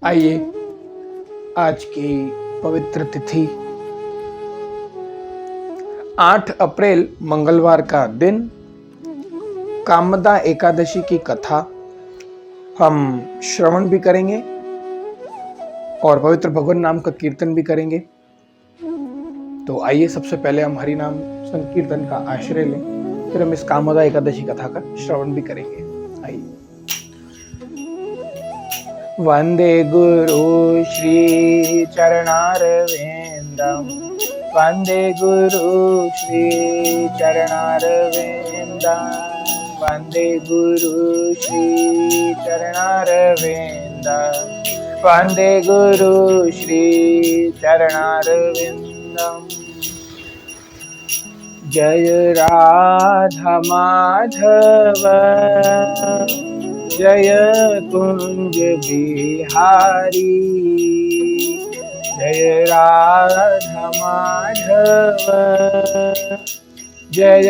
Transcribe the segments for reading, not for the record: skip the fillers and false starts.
आइए आज की पवित्र तिथि 8 अप्रैल मंगलवार का दिन, कामदा एकादशी की कथा हम श्रवण भी करेंगे और पवित्र भगवान नाम का कीर्तन भी करेंगे। तो आइए सबसे पहले हम हरि नाम संकीर्तन का आश्रय लें, फिर हम इस कामदा एकादशी कथा का श्रवण भी करेंगे। आइए। वंदे गुरु श्री चरणारविंदम, वंदे गुरु श्री चरणारविंदम, वंदे गुरु श्री चरणारविंदम, वंदे गुरु श्री चरणारविंदम। जय राधा माधव, जय कुंज बिहारी, जय राधा माधव, जय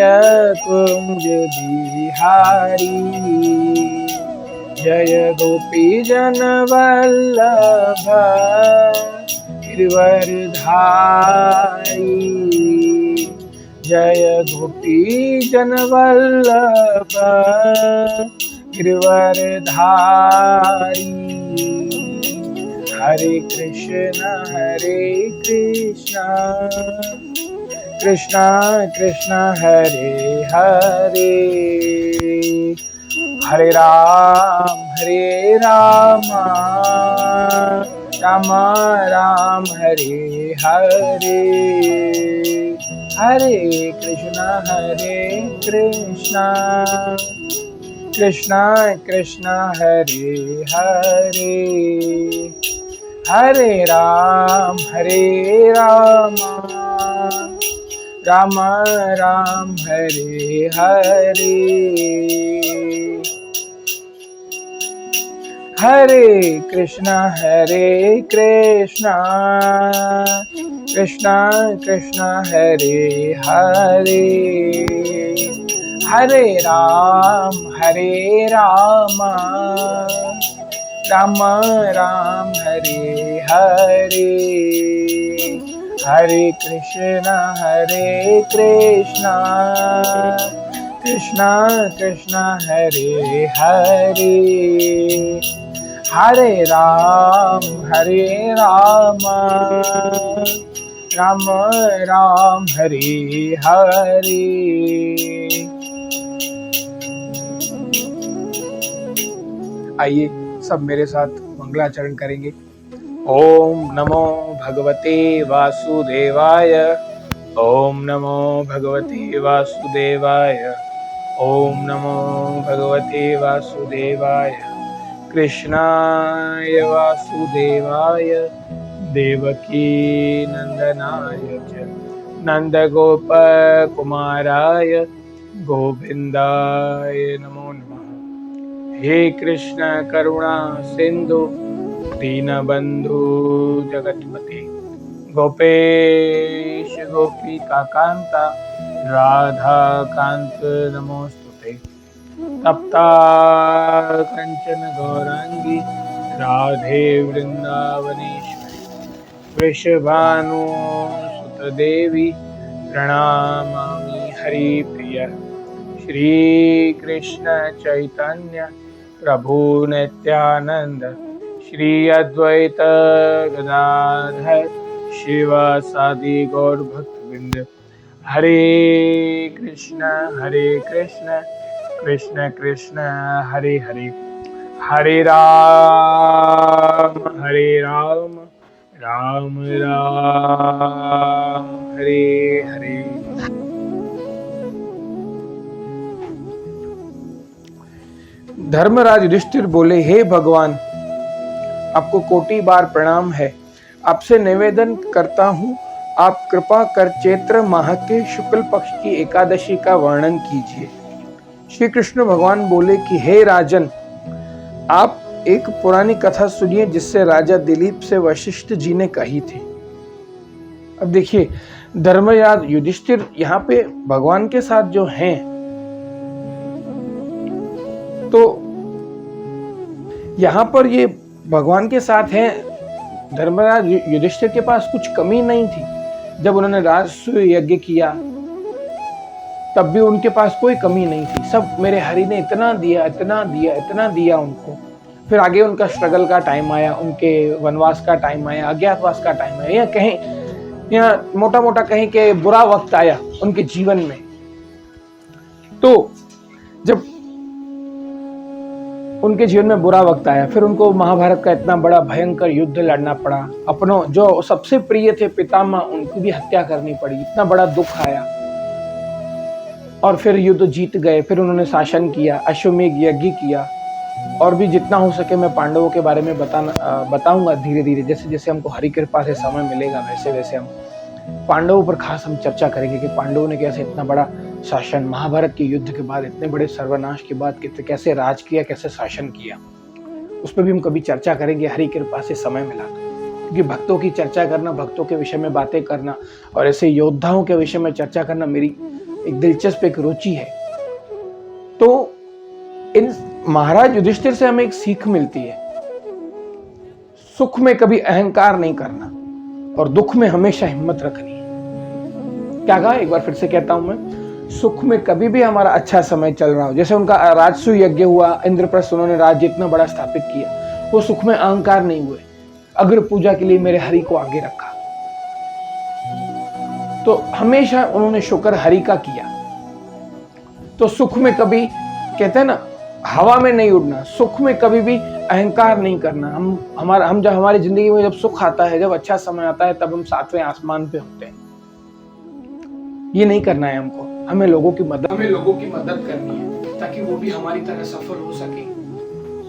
कुंज बिहारी, जय गोपी जन वल्लभ गिरवरधारी, जय गोपी जन वल्लभ गिरवरधारी। हरे कृष्ण कृष्ण कृष्ण हरे हरे, हरे राम राम राम हरे हरे, हरे कृष्ण कृष्ण कृष्ण हरे हरे, हरे राम राम राम हरे हरे, हरे कृष्ण कृष्ण कृष्ण हरे हरे, हरे राम राम राम हरे हरे, हरे कृष्ण कृष्ण कृष्ण हरे हरे, हरे राम राम राम हरे हरे। आइए सब मेरे साथ मंगलाचरण करेंगे। ओम नमो भगवते वासुदेवाय, ओम नमो भगवते वासुदेवाय, ओम नमो भगवते वासुदेवाय, कृष्णाय वासुदेवाय देवकी नंदनाय च नंदगोप कुमाराय गोविंदाय नमो नमः। हे कृष्ण करुणा सिंधु दीनबंधु जगतपते, गोपेश गोपिका कांता राधा कांत नमोस्तुते। तप्ता कंचन गौरांगी राधे वृंदावनेश्वरी, वृषभानुसुत देवी प्रणमामि हरिप्रिय। श्री कृष्ण चैतन्य प्रभु नित्यानंद, श्री अद्वैत गदाधर शिवासादि गौर भक्तवृंद। हरे कृष्ण कृष्ण कृष्ण हरे हरे, हरे राम राम राम हरे हरे। धर्मराज युधिष्ठिर बोले, हे भगवान, आपको कोटि बार प्रणाम है। आपसे निवेदन करता हूँ, आप कृपा कर चैत्र माह के शुक्ल पक्ष की एकादशी का वर्णन कीजिए। श्री कृष्ण भगवान बोले कि हे राजन, आप एक पुरानी कथा सुनिए जिससे राजा दिलीप से वशिष्ठ जी ने कही थी। अब देखिए, धर्मराज युधिष्ठिर यहाँ पे भगवान के साथ जो हैं, तो यहाँ पर ये भगवान के साथ हैं। धर्मराज युधिष्ठिर के पास कुछ कमी नहीं थी। जब उन्होंने राजसूय यज्ञ किया तब भी उनके पास कोई कमी नहीं थी। सब मेरे हरि ने इतना दिया, इतना दिया, इतना दिया उनको। फिर आगे उनका स्ट्रगल का टाइम आया, उनके वनवास का टाइम आया, अज्ञातवास का टाइम आया, या कहें या मोटा मोटा कहें कि बुरा वक्त आया उनके जीवन में। तो जब उनके जीवन में बुरा वक्त आया, फिर उनको महाभारत का इतना बड़ा भयंकर युद्ध लड़ना पड़ा। अपनों जो सबसे प्रिय थे पितामह, उनकी भी हत्या करनी पड़ी। इतना बड़ा दुख आया और फिर युद्ध जीत गए। फिर उन्होंने शासन किया, अश्वमेध यज्ञ किया। और भी जितना हो सके मैं पांडवों के बारे में बताऊंगा धीरे धीरे। जैसे जैसे हमको हरि कृपा से समय मिलेगा वैसे वैसे हम पांडवों पर खास हम चर्चा करेंगे कि पांडवों ने कैसे इतना बड़ा शासन, महाभारत के युद्ध के बाद, इतने बड़े सर्वनाश के बाद कैसे राज किया, कैसे शासन किया। उस पर भी हम कभी चर्चा करेंगे हरि कृपा से समय मिला। क्योंकि भक्तों की चर्चा करना, भक्तों के विषय में बातें करना और ऐसे योद्धाओं के विषय में चर्चा करना मेरी एक दिलचस्प, एक रुचि है। तो इन महाराज युधिष्ठिर से हमें एक सीख मिलती है, सुख में कभी अहंकार नहीं करना और दुख में हमेशा हिम्मत रखनी है। क्या कहा, एक बार फिर से कहता हूं मैं, सुख में कभी भी हमारा अच्छा समय चल रहा हो, जैसे उनका राजसूय यज्ञ हुआ, इंद्रप्रस्थ, उन्होंने राज्य इतना बड़ा स्थापित किया, वो सुख में अहंकार नहीं हुए, अग्र पूजा के लिए मेरे हरि को आगे रखा। तो हमेशा उन्होंने शुक्र हरि का किया। तो सुख में कभी, कहते हैं ना, हवा में नहीं उड़ना, सुख में कभी भी अहंकार नहीं करना। हम जब हमारी जिंदगी में जब सुख आता है, जब अच्छा समय आता है, तब हम सातवें आसमान पे होते हैं। ये नहीं करना है हमको। हमें लोगों की मदद करनी है ताकि वो भी हमारी तरह सफल हो सके।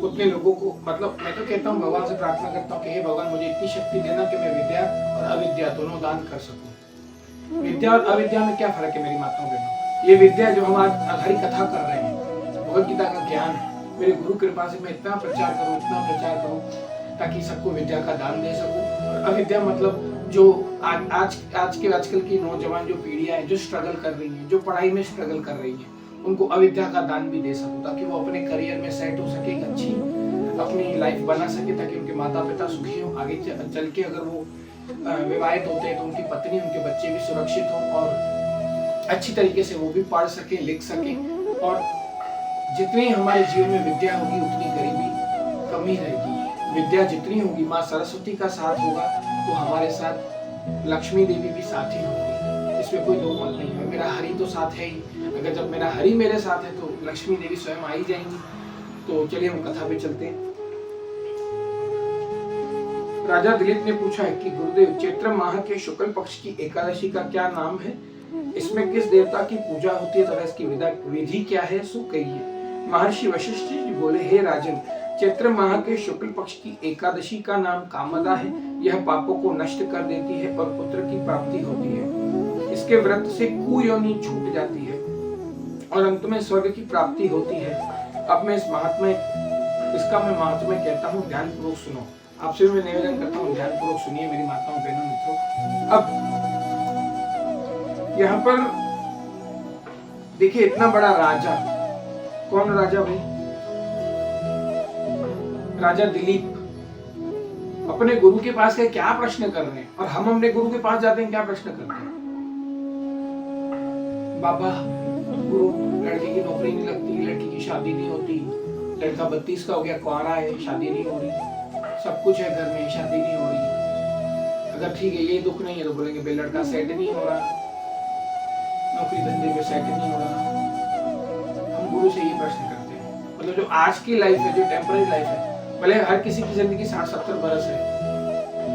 उतने लोगों को, मतलब मैं तो कहता हूँ, भगवान से प्रार्थना करता हूँ कि हे भगवान, मुझे इतनी शक्ति देना कि मैं विद्या और अविद्या दोनों दान कर सकूं। विद्या और अविद्या में क्या फर्क है मेरी माताओं बहनों? ये विद्या जो हम आज हरि कथा कर रहे हैं, भगवद गीता का ज्ञान है, मेरे गुरु कृपा से मैं इतना प्रचार करूं ताकि सबको विद्या का दान दे सकूं। और अविद्या मतलब जो आजकल की नौजवान जो पीढ़ियां हैं, जो स्ट्रगल कर रही हैं, जो पढ़ाई में स्ट्रगल कर रही हैं, उनको अविद्या का दान भी दे सकूं ताकि वो अपने करियर में सेट हो सके, एक अच्छी अपनी लाइफ बना सके, ताकि उनके माता पिता सुखी हों। आगे चल के अगर वो विवाहित होते हैं तो उनकी पत्नी, उनके बच्चे भी सुरक्षित हों और अच्छी तरीके से वो भी पढ़ सके, लिख सके। और जितनी हमारे जीवन में विद्या होगी उतनी गरीबी कम ही रहेगी। विद्या जितनी होगी, माँ सरस्वती का साथ होगा तो हमारे साथ लक्ष्मी देवी भी साथ ही होगी, इसमें कोई दो मत नहीं है। मेरा हरि तो साथ है ही, अगर जब मेरा हरि मेरे साथ है तो लक्ष्मी देवी स्वयं आ ही जाएंगी। तो चलिए हम कथा पे चलते हैं। राजा दिलीप ने पूछा है कि गुरुदेव, चैत्र माह के शुक्ल पक्ष की एकादशी का क्या नाम है? इसमें किस देवता की पूजा होती है तथा इसकी विधि क्या है, सो कहिए। महर्षि वशिष्ठ जी बोले, हे राजन, चैत्र माह के शुक्ल पक्ष की एकादशी का नाम कामदा है। यह पापों को नष्ट कर देती है और पुत्र की प्राप्ति होती है। इसके व्रत से कुयोनि छूट जाती है और अंत में स्वर्ग की प्राप्ति होती है। अब मैं इसका मैं महात्म्य कहता हूँ, ध्यान पूर्वक सुनो। आपसे मैं निवेदन करता हूँ, ध्यान पूर्वक सुनिए मेरी माताओं, बहनों, मित्रों। अब यहाँ पर देखिए, इतना बड़ा राजा, कौन राजा भाई? राजा दिलीप अपने गुरु के पास गए, क्या प्रश्न कर रहे हैं? और हम अपने गुरु के पास जाते हैं, क्या प्रश्न करते हैं? बाबा गुरु, लड़के की नौकरी नहीं लगती, लड़की की शादी नहीं होती, लड़का 32 का हो गया, कुंवारा है, शादी नहीं हो रही, सब कुछ है घर में, शादी नहीं हो रही। अगर ठीक है, ये दुख नहीं है तो बोलेंगे भाई लड़का सेट नहीं हो रहा, नौकरी धंधे में सेट नहीं हो रहा। हम गुरु से ये प्रश्न करते हैं। मतलब जो आज की लाइफ है, जो टेम्पररी लाइफ है, भले हर किसी की जिंदगी 60-70 बरस है,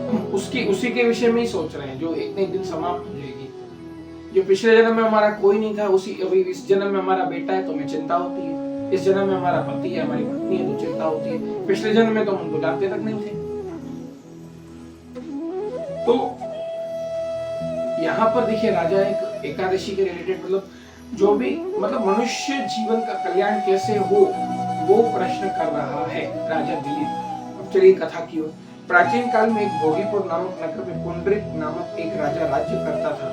हम उसी के विषय में ही सोच रहे हैं जो एक न एक दिन समाप्त हो जाएगी। जो पिछले जन्म में हमारा कोई नहीं था, अभी इस जन्म में हमारा बेटा है तो हमें चिंता होती है, इस जन्म में हमारा पति है, हमारी पत्नी है तो चिंता होती है, पिछले जन्म में तो हम उनको जानते तक नहीं थे। तो यहाँ पर देखिए, राजा एक एकादशी के रिलेटेड, मतलब जो भी, मतलब मनुष्य जीवन का कल्याण कैसे हो, वो प्रश्न कर रहा है राजा दिलीप। अब चलिए कथा की ओर। प्राचीन काल में एक भोगीपुर नामक नगर में पुंडरीक नामक एक राजा राज्य करता था।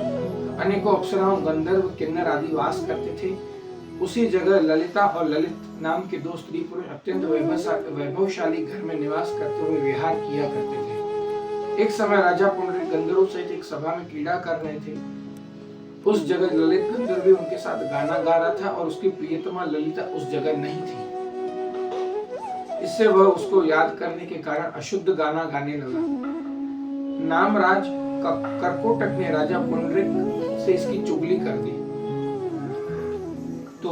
अनेकों अप्सराओं, गंधर्व, किन्नर आदि वास करते थे। उसी जगह ललिता और ललित नाम के दो स्त्री पुरुष अत्यंत वैभवशाली घर में निवास करते हुए विहार किया करते थे। एक समय राजा पुंडरीक गंधर्वों सहित एक सभा में क्रीड़ा कर रहे थे। उस जगह ललित गंधर्व भी उनके साथ गाना गा रहा था और उसकी प्रियतमा ललिता उस जगह नहीं थी। इससे वह उसको याद करने के कारण अशुद्ध गाना गाने लगा। नामराज कर्कोटक ने राजा पुंडरीक से इसकी चुगली कर दी। तो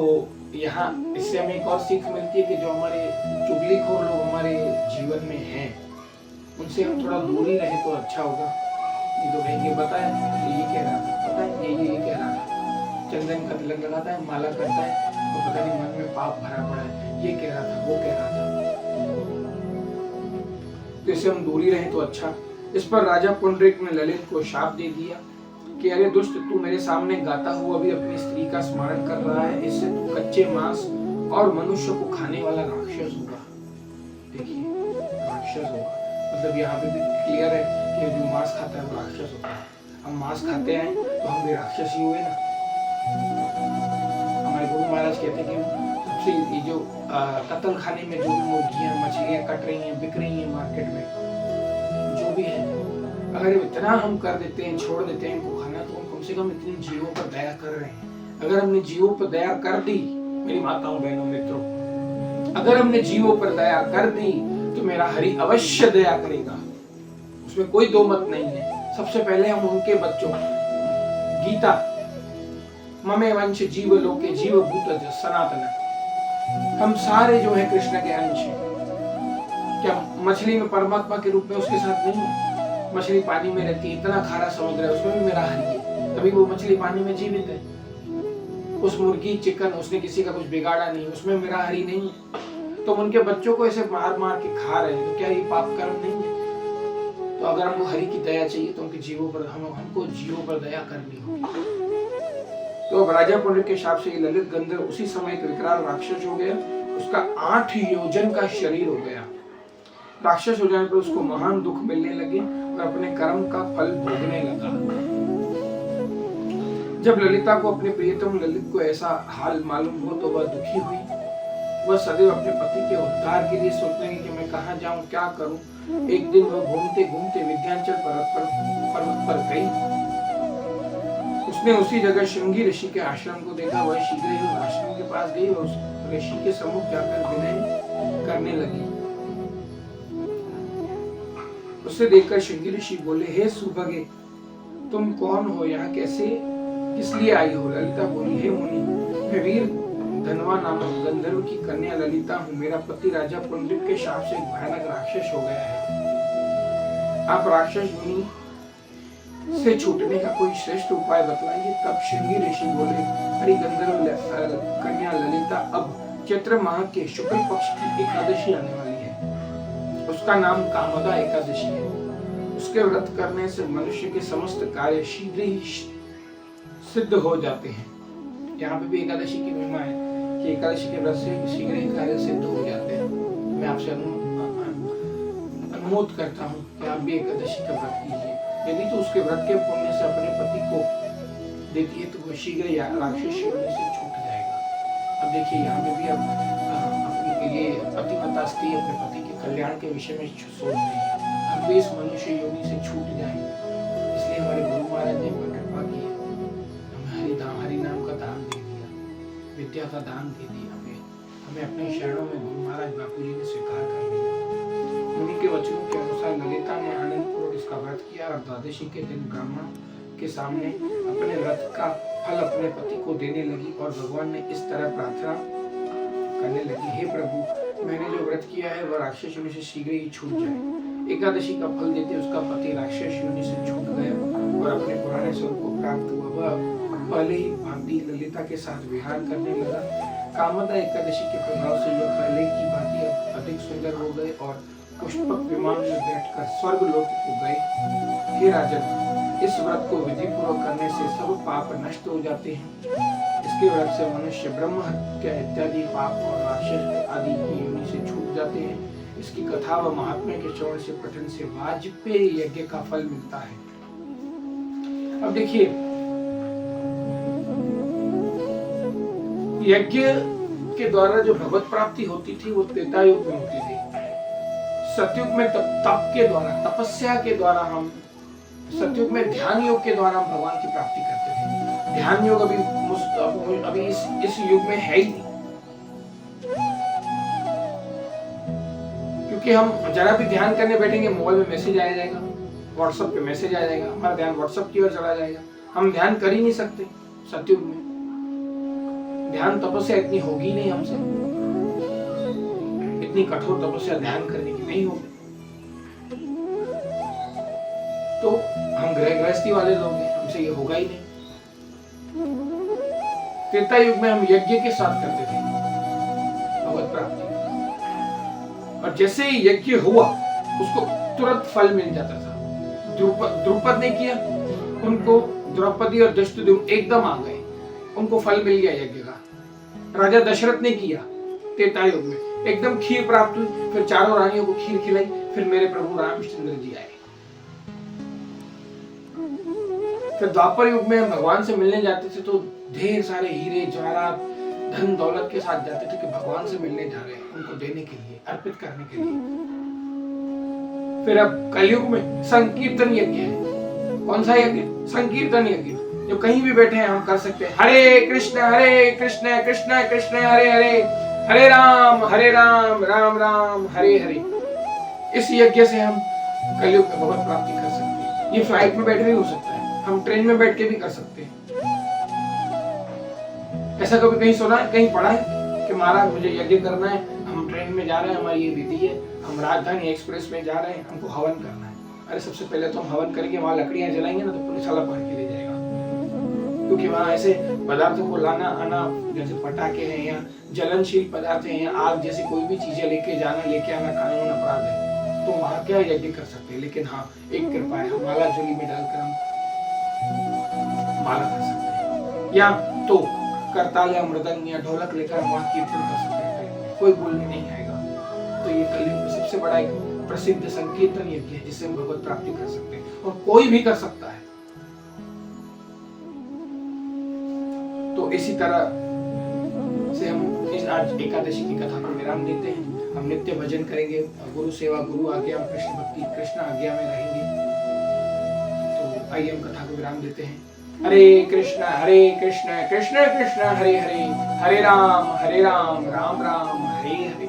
यहाँ इससे हमें एक और सीख मिलती है कि जो हमारे चुगलीखोर लोग हमारे जीवन में हैं, उनसे हम थोड़ा दूरी रहे तो अच्छा होगा। ये तो कहेंगे बताए ये कह रहा था, पता है ये कह रहा था, चंदन का तिलक लगाता है, माला करता है, तो पता नहीं मन में पाप भरा पड़ा है, ये कह रहा था, वो कह रहा था। तो इससे हम दूरी रहे तो अच्छा। इस पर राजा पुंडरीक ने ललित को शाप दे दिया कि अरे दुष्ट, तू मेरे सामने गाता हुआ भी अपनी स्त्री का स्मरण कर रहा है, इससे तू कच्चे मांस और मनुष्य को खाने वाला राक्षस होगा। देखिए राक्षस होगा, मतलब यहाँ पे भी क्लियर है कि जो मांस खाता है वो राक्षस होता है। हम मांस खाते हैं तो हम भी राक्षस ही हुए ना। हमारे गुरु महाराज कहते हैं कि सबसे ये जो कत्ल खाने में जो मुर्गियां मछलियां कट रही हैं, बिक रही हैं मार्केट में, जो भी है, अगर इतना हम कर देते हैं, छोड़ देते हैं इनको खाना, तो हम कम से कम इतने जीवों पर दया कर रहे हैं। अगर हमने जीवों पर दया कर दी, मेरी माताओं बहनों मित्रों, अगर हमने जीवों पर दया कर दी तो मेरा हरि अवश्य दया करेगा, उसमें कोई दो मत नहीं है। सबसे पहले हम उनके बच्चों, गीता ममे वंश जीव लोके जीव भूत सनातन, हम सारे जो है कृष्ण के अंश हैं। क्या मछली में परमात्मा के रूप में उसके साथ नहीं है? मछली पानी में रहती है, इतना खारा समुद्र है, उसमें भी मेरा हरि है, तभी वो मछली पानी में जीवित है। उस मुर्गी चिकन उसने किसी का कुछ बिगाड़ा नहीं, उसमें मेरा हरि नहीं है। तो उनके बच्चों को ऐसे मार मार के खा रहे हैं, तो क्या ये पाप कर्म नहीं है? तो अगर हमको हरि की दया चाहिए तो उनके जीवों पर हमको जीवों पर दया करनी होगी। तो अब राजा पुंडरीक के शाप से ये ललित गंधर्व उसी समय एक विकराल राक्षस हो गया। उसका 8 योजन का शरीर हो गया। राक्षस हो जाने पर उसको महान दुख मिलने लगे और अपने कर्म का फल भोगने लगा। जब ललिता को अपने प्रियतम ललित को ऐसा हाल मालूम हो तो वह दुखी हुई। वह सदैव अपने पति के उद्धार के लिए सोचने लगी कि मैं कहाँ जाऊं, क्या करूं। एक दिन वह घूमते घूमते विंध्याचल पर्वत पर गई। उसने उसी जगह श्रृंगी ऋषि के आश्रम को देखा। वह शीघ्र ही उस आश्रम के पास गई और उस ऋषि के सम्मुख जाकर विनय करने लगी। उसे देखकर श्रृंगी ऋषि बोले, हे सुभगे, तुम कौन हो, यहाँ कैसे किस लिए आई हो? ललिता बोली, हे मुनि, मैं वीर धनवा नामक गंधर्व की कन्या ललिता हूँ। मेरा पति राजा पुंडरीक के शाप से एक भयानक राक्षस हो गया है। आप राक्षस मुनि से छूटने का कोई श्रेष्ठ उपाय बतलाइए। तब श्रृंगी ऋषि बोले, हरि गंधर्व कन्या ललिता अब चैत्र माह के शुक्ल पक्ष की एकादशी आने वाली है। उसका नाम कामदा एकादशी है। उसके व्रत करने से मनुष्य के समस्त कार्य शीघ्र ही सिद्ध हो जाते हैं। यहाँ पे भी एकादशी की महिमा है कि एकादशी के व्रत से शीघ्र ही कार्य सिद्ध हो जाते हैं। मैं आपसे अनुमोद करता हूँ कि आप भी एकादशी का व्रत कीजिए। यदि तो उसके व्रत के पुण्य से अपने पति को देती है तो वह शीघ्र राक्षस योनि से छूट जाएगा। अब देखिए यहाँ पे भी अपने ये पतिव्रता स्त्री अपने पति के कल्याण के विषय में सोच रही है, हम भी इस मनुष्य योनि से छूट जाएं। इसलिए हमारे गुरु महाराज ने कृपा की है, हमें हरि नाम का दान दे दिया, विद्या का दान दे दिया। हमें अपने शरणों में गुरु महाराज बापू जी ने स्वीकार कर लिया। उन्हीं के वचनों के अनुसार ललिता ने आनंद पूर्वक इसका व्रत किया और द्वादशी के दिन ब्राह्मण के सामने अपने व्रत का फल अपने पति को देने लगी और भगवान ने इस तरह प्रार्थना करने लगी, हे प्रभु, मैंने जो व्रत किया है वह राक्षस योनि से शीघ्र ही छूट जाए। एकादशी का फल देते उसका पति राक्षस योनि से छूट गया और अपने पुराने स्वरूप को प्राप्त हुआ। वह पहले ही भांति ललिता के साथ विहार करने लगा। कामदा एकादशी के प्रभाव से यह पहले की भांति अधिक सुंदर हो गए और पुष्पक विमान में बैठकर स्वर्ग लोक को गए। हे राजन, इस व्रत को विधि पूर्वक करने से सब पाप नष्ट हो जाते हैं। इसके व्रत से मनुष्य ब्रह्म हत्या इत्यादि पाप और राक्षस आदि की योनि से छूट जाते हैं। इसकी कथा व महात्म्य के श्रवण से पठन से वाजपेयी यज्ञ का फल मिलता है। अब देखिए यज्ञ के द्वारा जो भगवत प्राप्ति होती थी वो त्रेता युग में होती थी। सतयुग में तप के द्वारा, तपस्या के द्वारा हम, सतयुग में ध्यान योग के द्वारा हम भगवान की प्राप्ति करते थे। ध्यान योग अभी इस युग में है ही नहीं, क्योंकि हम जरा भी ध्यान करने बैठेंगे मोबाइल में मैसेज आ जाएगा, व्हाट्सएप पे मैसेज आ जाएगा, हमारा ध्यान व्हाट्सएप की ओर चला जाएगा, हम ध्यान कर ही नहीं सकते। सतयुग में ध्यान तपस्या इतनी होगी नहीं हमसे, इतनी कठोर तपस्या ध्यान करने की नहीं होगी। तो हम गृहस्थी वाले लोग हैं, हमसे ये होगा ही नहीं। त्रेता युग में हम यज्ञ के साथ करते थे भगवत प्राप्ति, और जैसे ही यज्ञ हुआ उसको तुरंत फल मिल जाता था। द्रुपद ने किया, उनको द्रौपदी और दृष्टद्युम्न एकदम आ गए, उनको फल मिल गया यज्ञ का। राजा दशरथ ने किया त्रेता युग में, एकदम खीर प्राप्त हुई, फिर चारों रानियों को खीर खिलाई, फिर मेरे प्रभु रामचंद्र जी आए। फिर द्वापर युग में भगवान से मिलने जाते थे तो ढेर सारे हीरे जवाहरात धन दौलत के साथ जाते थे कि भगवान से मिलने जा रहे हैं, उनको देने के लिए, अर्पित करने के लिए। फिर अब कलयुग में संकीर्तन यज्ञ है। कौन सा यज्ञ? संकीर्तन यज्ञ, जो कहीं भी बैठे हैं हम कर सकते हैं। हरे कृष्ण कृष्ण कृष्ण हरे हरे, हरे राम राम राम हरे हरे। इस यज्ञ से हम कलयुग में भगवत प्राप्ति कर सकते हैं। ये फ्लाइट में बैठे भी हो सकता है, हम ट्रेन में बैठ के भी कर सकते हैं। ऐसा कभी कहीं सुना है, कहीं पढ़ा है कि महाराज मुझे यज्ञ करना है, हम ट्रेन में जा रहे हैं, हमारी ये विधि है, हम राजधानी एक्सप्रेस में जा रहे हैं, हमको हवन करना है। अरे सबसे पहले तो हम हवन करेंगे, वहां लकड़ियां जलाएंगे ना तो पुलिस वाला पकड़ के ले जाएगा, क्योंकि वहां ऐसे पदार्थों को लाना आना, जैसे पटाखे हैं या जलनशील पदार्थ हैं या आग जैसी कोई भी चीजें लेके आना कानून अपराध है। तो वहां क्या यज्ञ कर सकते हैं। लेकिन हाँ, एक कृपा है, हम माला झोली में डालकर हम माला कर सकते हैं, या तो करताल या मृदंग या ढोलक लेकर हम वहां कीर्तन कर सकते हैं, कोई बोलने नहीं आएगा। तो ये कलयुग में सबसे बड़ा एक प्रसिद्ध संकीर्तन यज्ञ है जिससे हम भगवत प्राप्ति कर सकते हैं, और कोई भी कर सकता है। तो इसी तरह से हम इस आज एकादशी की कथा को विराम देते हैं। हम नित्य भजन करेंगे, गुरु सेवा, गुरु आज्ञा और कृष्ण भक्ति, कृष्ण आज्ञा में रहेंगे। तो आइए हम कथा को विराम देते हैं। हरे कृष्ण कृष्ण कृष्ण हरे हरे, हरे राम राम राम हरे हरे।